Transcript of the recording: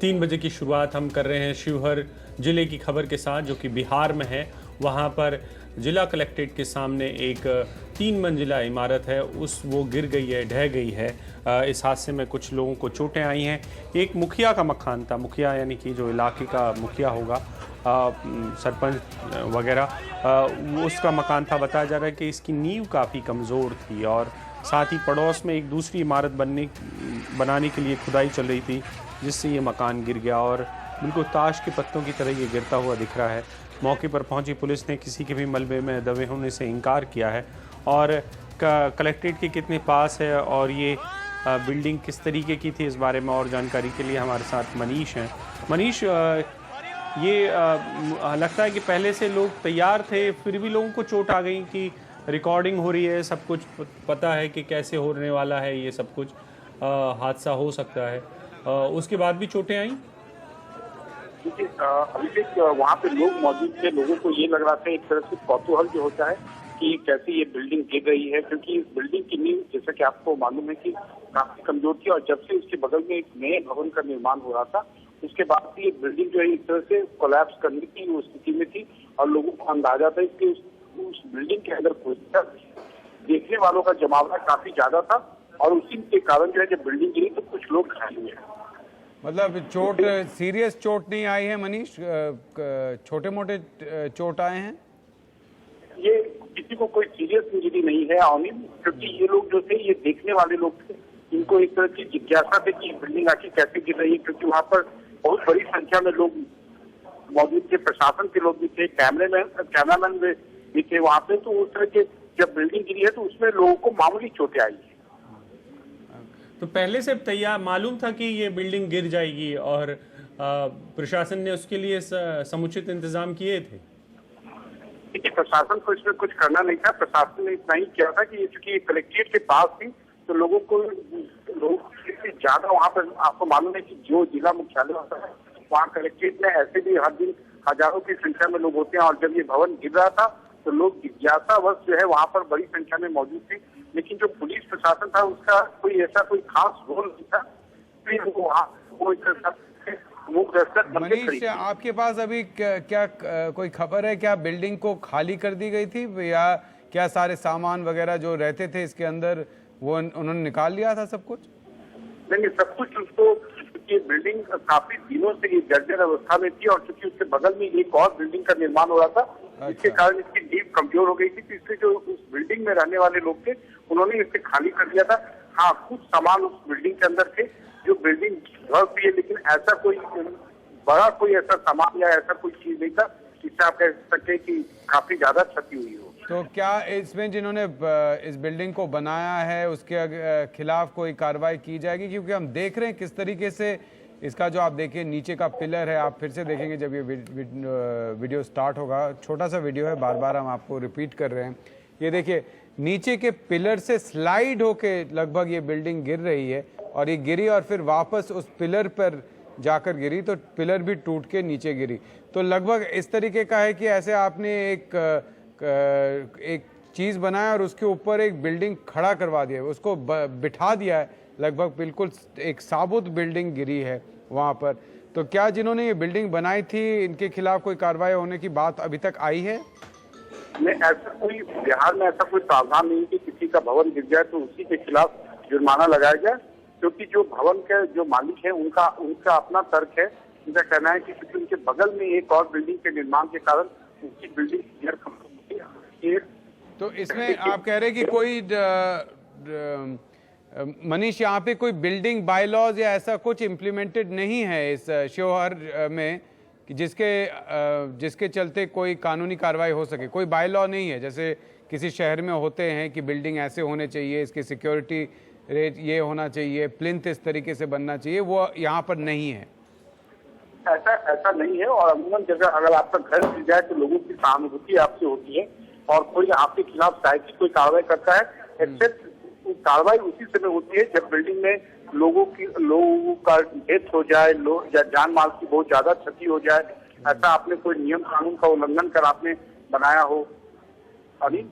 3 बजे की शुरुआत हम कर रहे हैं शिवहर जिले की खबर के साथ, जो कि बिहार में है। वहां पर जिला कलेक्ट्रेट के सामने एक 3 मंजिला इमारत है, वो गिर गई है, ढह गई है। इस हादसे में कुछ लोगों को चोटें आई हैं। एक मुखिया का मकान था, मुखिया यानी कि जो इलाके का मुखिया होगा, सरपंच वगैरह, उसका मकान था। बताया जा रहा है कि इसकी नींव काफ़ी कमज़ोर थी और साथ ही पड़ोस में एक दूसरी इमारत बनाने के लिए खुदाई चल रही थी, जिससे ये मकान गिर गया और बिल्कुल ताश के पत्तों की तरह ये गिरता हुआ दिख रहा है। मौके पर पहुंची पुलिस ने किसी के भी मलबे में दबे होने से इनकार किया है और कलेक्ट्रेट के कितने पास है और ये बिल्डिंग किस तरीके की थी, इस बारे में और जानकारी के लिए हमारे साथ मनीष हैं। मनीष, ये लगता है कि पहले से लोग तैयार थे, फिर भी लोगों को चोट आ गई कि रिकॉर्डिंग हो रही है, सब कुछ पता है कि कैसे होने वाला है, ये सब कुछ हादसा हो सकता है, उसके बाद भी चोटें आई? देखिए, अभिषेक, वहाँ पे लोग मौजूद थे। लोगों को ये लग रहा था, एक तरह से कौतूहल जो होता है कि कैसे ये बिल्डिंग गिर रही है, क्योंकि इस बिल्डिंग की नींव, जैसा कि आपको मालूम है, कि काफी कमजोर थी और जब से उसके बगल में एक नए भवन का निर्माण हो रहा था, उसके बाद से ये बिल्डिंग जो है इस तरह से कोलैप्स करने की वो स्थिति में थी और लोगों को अंदाजा था कि उस बिल्डिंग के अंदर देखने वालों का जमावड़ा काफी ज्यादा था और उसी के कारण जो है जब बिल्डिंग गिरी तो कुछ लोग घायल हुए। मतलब चोट, सीरियस चोट नहीं आई है मनीष, छोटे मोटे चोट आए हैं? ये किसी को कोई सीरियस इंजरी नहीं है अनिल, क्योंकि ये लोग जो थे ये देखने वाले लोग थे। इनको एक तरह की जिज्ञासा थी कि बिल्डिंग आखिर कैसे गिर रही है, क्योंकि वहाँ पर बहुत बड़ी संख्या में लोग मौजूद थे, प्रशासन के लोग भी थे, कैमरामैन भी थे वहाँ पे। तो उस तरह के जब बिल्डिंग गिरी है तो उसमें लोगों को मामूली चोटें आई है। तो पहले से तैयार मालूम था कि ये बिल्डिंग गिर जाएगी और प्रशासन ने उसके लिए समुचित इंतजाम किए थे? देखिए, प्रशासन को इसमें कुछ करना नहीं था। प्रशासन ने इतना ही किया था कि चूंकि कलेक्ट्रेट के पास थी तो लोगों से ज्यादा वहाँ पर, आपको मालूम है कि जो जिला मुख्यालय होता है वहाँ कलेक्ट्रेट में ऐसे भी हर दिन हजारों की संख्या में लोग होते हैं और जब ये भवन गिर रहा था तो लोग जिज्ञासावश जो है वहाँ पर बड़ी संख्या में मौजूद थे। लेकिन जो पुलिस प्रशासन था उसका कोई खास रोल नहीं था। मनीष, आपके पास अभी क्या कोई खबर है, क्या बिल्डिंग को खाली कर दी गई थी या क्या सारे सामान वगैरह जो रहते थे इसके अंदर वो उन्होंने निकाल लिया था सब कुछ? नहीं, सब कुछ उसको, क्योंकि बिल्डिंग काफी दिनों से ये जर्जर अवस्था में थी और चूंकि उसके बगल में एक और बिल्डिंग का निर्माण हो रहा था, इसके कारण इसकी नींव कमजोर हो गई थी। तो इससे जो उस बिल्डिंग में रहने वाले लोग थे उन्होंने इसे खाली कर दिया था। हाँ, कुछ सामान उस बिल्डिंग के अंदर थे जो बिल्डिंग ध्वस्त हुई है, लेकिन ऐसा कोई बड़ा कोई ऐसा सामान या ऐसा कोई चीज नहीं था जिससे आप कह सकते कि काफी ज्यादा क्षति हुई हो। तो क्या इसमें जिन्होंने इस बिल्डिंग को बनाया है उसके खिलाफ कोई कार्रवाई की जाएगी? क्योंकि हम देख रहे हैं किस तरीके से इसका जो आप देखिए नीचे का पिलर है, आप फिर से देखेंगे जब ये वीडियो स्टार्ट होगा, छोटा सा वीडियो है, बार बार हम आपको रिपीट कर रहे हैं। ये देखिए नीचे के पिलर से स्लाइड होके लगभग ये बिल्डिंग गिर रही है और ये गिरी और फिर वापस उस पिलर पर जाकर गिरी, तो पिलर भी टूट के नीचे गिरी। तो लगभग इस तरीके का है कि ऐसे आपने एक चीज़ बनाया और उसके ऊपर एक बिल्डिंग खड़ा करवा दिया, उसको बिठा दिया है, लगभग बिल्कुल एक साबुत बिल्डिंग गिरी है वहाँ पर। तो क्या जिन्होंने ये बिल्डिंग बनाई थी इनके खिलाफ कोई कार्रवाई होने की बात अभी तक आई है? नहीं, ऐसा कोई बिहार में ऐसा कोई प्रावधान नहीं कि किसी का भवन गिर जाए तो उसी के खिलाफ जुर्माना लगाया जाए, क्योंकि जो भवन के जो मालिक है उनका अपना तर्क है। उनका कहना है कि क्योंकि उनके बगल में एक और बिल्डिंग के निर्माण के कारण उनकी बिल्डिंग क्लियर होती है। तो इसमें आप कह रहे हैं कि कोई मनीष, यहाँ पे कोई बिल्डिंग बायलॉज या ऐसा कुछ इम्प्लीमेंटेड नहीं है इस शिवहर में कि जिसके चलते कोई कानूनी कार्रवाई हो सके? कोई बायलॉ नहीं है जैसे किसी शहर में होते हैं कि बिल्डिंग ऐसे होने चाहिए, इसकी सिक्योरिटी रेट ये होना चाहिए, प्लिंथ इस तरीके से बनना चाहिए, वो यहाँ पर नहीं है? ऐसा नहीं है। और अमूमन जगह अगर आपका घर गिर जाए तो लोगों की सहानुभूति आपसे होती है और कोई आपके खिलाफ शायद कोई कार्रवाई करता है, एक्सेप्ट कार्रवाई उसी समय होती है जब बिल्डिंग में लोगों का डेथ हो जाए, जान माल की बहुत ज्यादा क्षति हो जाए, ऐसा आपने कोई नियम कानून का उल्लंघन कर आपने बनाया हो। अभी